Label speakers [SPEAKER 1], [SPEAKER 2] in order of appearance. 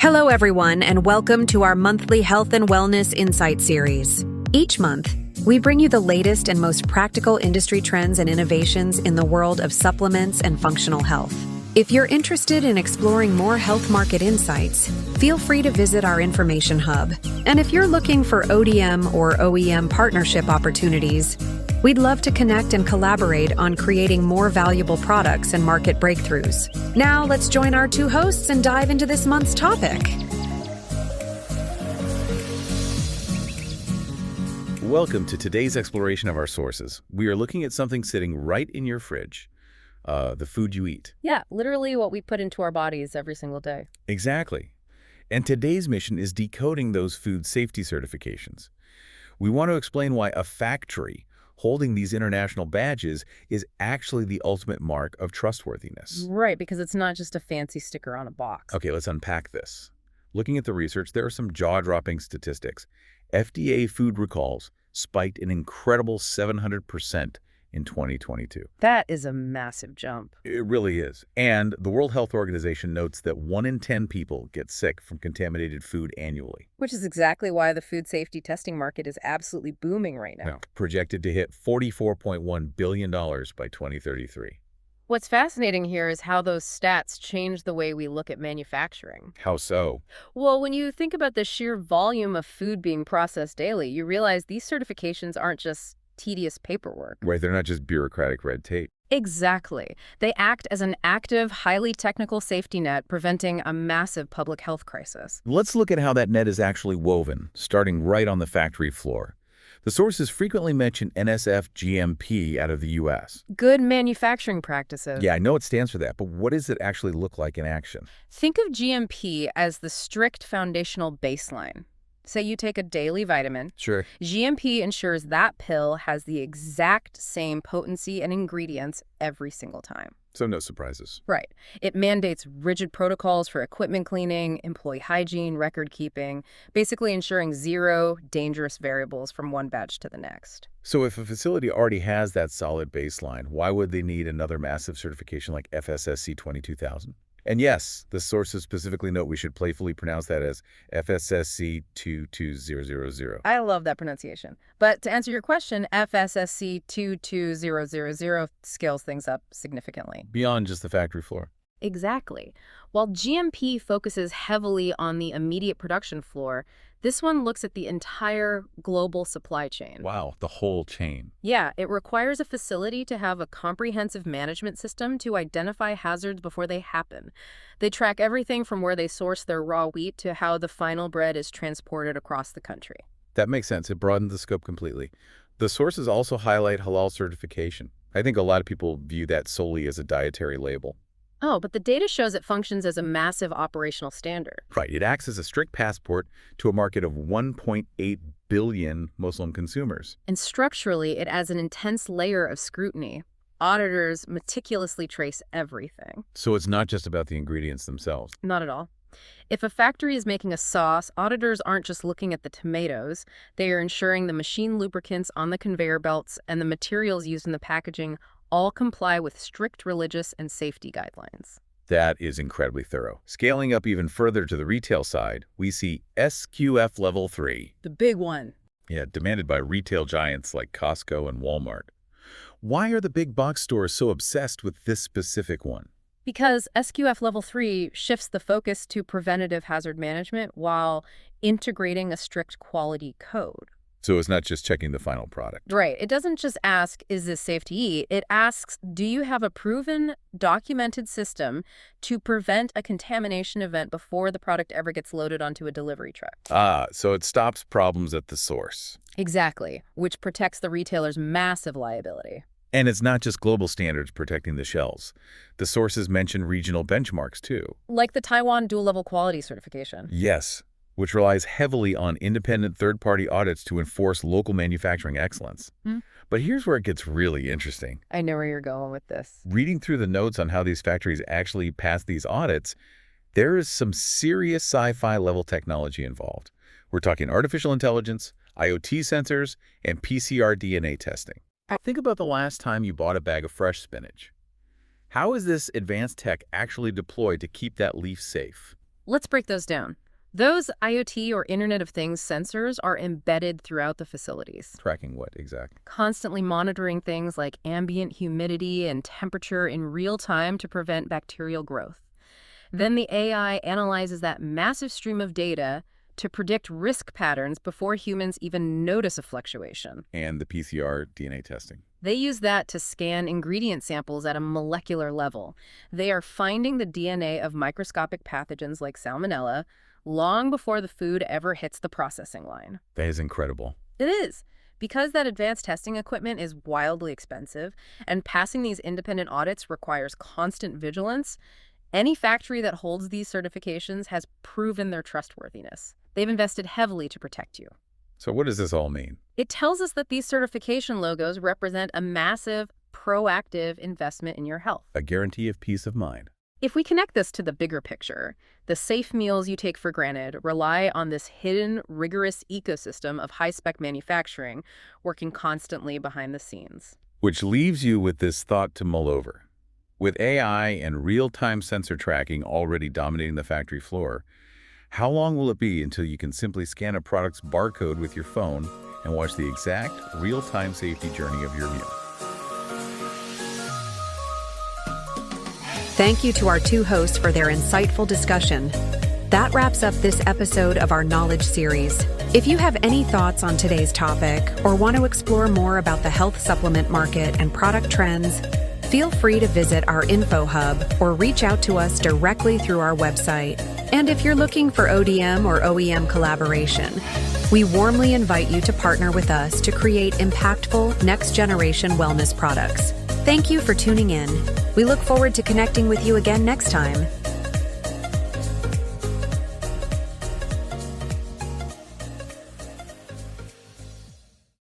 [SPEAKER 1] Hello, everyone, and welcome to our monthly Health and Wellness Insight series. Each month, we bring you the latest and most practical industry trends and innovations in the world of supplements and functional health. If you're interested in exploring more health market insights, feel free to visit our information hub. And if you're looking for ODM or OEM partnership opportunities, we'd love to connect and collaborate on creating more valuable products and market breakthroughs. Now, let's join our two hosts and dive into this month's topic.
[SPEAKER 2] Welcome to today's exploration of our sources. We are looking at something sitting right in your fridge, the food you eat.
[SPEAKER 3] Yeah, literally what we put into our bodies every single day.
[SPEAKER 2] Exactly. And today's mission is decoding those food safety certifications. We want to explain why a factory holding these international badges is actually the ultimate mark of trustworthiness.
[SPEAKER 3] Right, because it's not just a fancy sticker on a box.
[SPEAKER 2] Okay, let's unpack this. Looking at the research, there are some jaw-dropping statistics. FDA food recalls spiked an incredible 700% in 2022.
[SPEAKER 3] That is a massive jump.
[SPEAKER 2] It really is. And the World Health Organization notes that 1 in 10 people get sick from contaminated food annually.
[SPEAKER 3] Which is exactly why the food safety testing market is absolutely booming right now.
[SPEAKER 2] Projected to hit $44.1 billion by 2033.
[SPEAKER 3] What's fascinating here is how those stats change the way we look at manufacturing.
[SPEAKER 2] How so?
[SPEAKER 3] Well, when you think about the sheer volume of food being processed daily, you realize these certifications aren't just tedious paperwork.
[SPEAKER 2] Right, they're not just bureaucratic red tape.
[SPEAKER 3] Exactly. They act as an active, highly technical safety net, preventing a massive public health crisis.
[SPEAKER 2] Let's look at how that net is actually woven, starting right on the factory floor. The sources frequently mention NSF-GMP out of the U.S.
[SPEAKER 3] Good manufacturing practices.
[SPEAKER 2] Yeah, I know it stands for that, but what does it actually look like in action?
[SPEAKER 3] Think of GMP as the strict foundational baseline. Say you take a daily vitamin.
[SPEAKER 2] Sure.
[SPEAKER 3] GMP ensures that pill has the exact same potency and ingredients every single time.
[SPEAKER 2] So no surprises.
[SPEAKER 3] Right. It mandates rigid protocols for equipment cleaning, employee hygiene, record keeping, basically ensuring zero dangerous variables from one batch to the next.
[SPEAKER 2] So if a facility already has that solid baseline, why would they need another massive certification like FSSC 22000? And yes, the sources specifically note we should playfully pronounce that as FSSC 22000.
[SPEAKER 3] I love that pronunciation. But to answer your question, FSSC 22000 scales things up significantly.
[SPEAKER 2] Beyond just the factory floor.
[SPEAKER 3] Exactly. While GMP focuses heavily on the immediate production floor, this one looks at the entire global supply chain.
[SPEAKER 2] Wow, the whole chain.
[SPEAKER 3] Yeah, it requires a facility to have a comprehensive management system to identify hazards before they happen. They track everything from where they source their raw wheat to how the final bread is transported across the country.
[SPEAKER 2] That makes sense. It broadens the scope completely. The sources also highlight Halal certification. I think a lot of people view that solely as a dietary label.
[SPEAKER 3] Oh, but the data shows it functions as a massive operational standard.
[SPEAKER 2] Right. It acts as a strict passport to a market of 1.8 billion Muslim consumers.
[SPEAKER 3] And structurally, it adds an intense layer of scrutiny. Auditors meticulously trace everything.
[SPEAKER 2] So it's not just about the ingredients themselves.
[SPEAKER 3] Not at all. If a factory is making a sauce, auditors aren't just looking at the tomatoes. They are ensuring the machine lubricants on the conveyor belts and the materials used in the packaging all comply with strict religious and safety guidelines.
[SPEAKER 2] That is incredibly thorough. Scaling up even further to the retail side, we see SQF Level 3.
[SPEAKER 3] The big one.
[SPEAKER 2] Yeah, demanded by retail giants like Costco and Walmart. Why are the big box stores so obsessed with this specific one?
[SPEAKER 3] Because SQF Level 3 shifts the focus to preventative hazard management while integrating a strict quality code.
[SPEAKER 2] So it's not just checking the final product.
[SPEAKER 3] Right. It doesn't just ask, is this safe to eat? It asks, do you have a proven, documented system to prevent a contamination event before the product ever gets loaded onto a delivery truck?
[SPEAKER 2] So it stops problems at the source.
[SPEAKER 3] Exactly, which protects the retailer's massive liability.
[SPEAKER 2] And it's not just global standards protecting the shelves. The sources mention regional benchmarks, too.
[SPEAKER 3] Like the Taiwan dual-level quality certification.
[SPEAKER 2] Yes, which relies heavily on independent third-party audits to enforce local manufacturing excellence. But here's where it gets really interesting.
[SPEAKER 3] I know where you're going with this.
[SPEAKER 2] Reading through the notes on how these factories actually pass these audits, there is some serious sci-fi level technology involved. We're talking artificial intelligence, IoT sensors, and PCR DNA testing. Think about the last time you bought a bag of fresh spinach. How is this advanced tech actually deployed to keep that leaf safe?
[SPEAKER 3] Let's break those down. Those IoT or Internet of Things sensors are embedded throughout the facilities,
[SPEAKER 2] Tracking what exactly?
[SPEAKER 3] constantly monitoring things like ambient humidity and temperature in real time to prevent bacterial growth. Then the AI analyzes that massive stream of data to predict risk patterns before humans even notice a fluctuation.
[SPEAKER 2] And the PCR DNA testing.
[SPEAKER 3] They use that to scan ingredient samples at a molecular level. They are finding the DNA of microscopic pathogens like Salmonella long before the food ever hits the processing line.
[SPEAKER 2] That is incredible.
[SPEAKER 3] It is. Because that advanced testing equipment is wildly expensive and passing these independent audits requires constant vigilance, any factory that holds these certifications has proven their trustworthiness. They've invested heavily to protect you.
[SPEAKER 2] So what does this all mean?
[SPEAKER 3] It tells us that these certification logos represent a massive, proactive investment in your health.
[SPEAKER 2] A guarantee of peace of mind.
[SPEAKER 3] If we connect this to the bigger picture, the safe meals you take for granted rely on this hidden, rigorous ecosystem of high-spec manufacturing working constantly behind the scenes.
[SPEAKER 2] Which leaves you with this thought to mull over. With AI and real-time sensor tracking already dominating the factory floor, how long will it be until you can simply scan a product's barcode with your phone and watch the exact real-time safety journey of your meal?
[SPEAKER 1] Thank you to our two hosts for their insightful discussion. That wraps up this episode of our Knowledge series. If you have any thoughts on today's topic or want to explore more about the health supplement market and product trends, feel free to visit our info hub or reach out to us directly through our website. And if you're looking for ODM or OEM collaboration, we warmly invite you to partner with us to create impactful next-generation wellness products. Thank you for tuning in. We look forward to connecting with you again next time.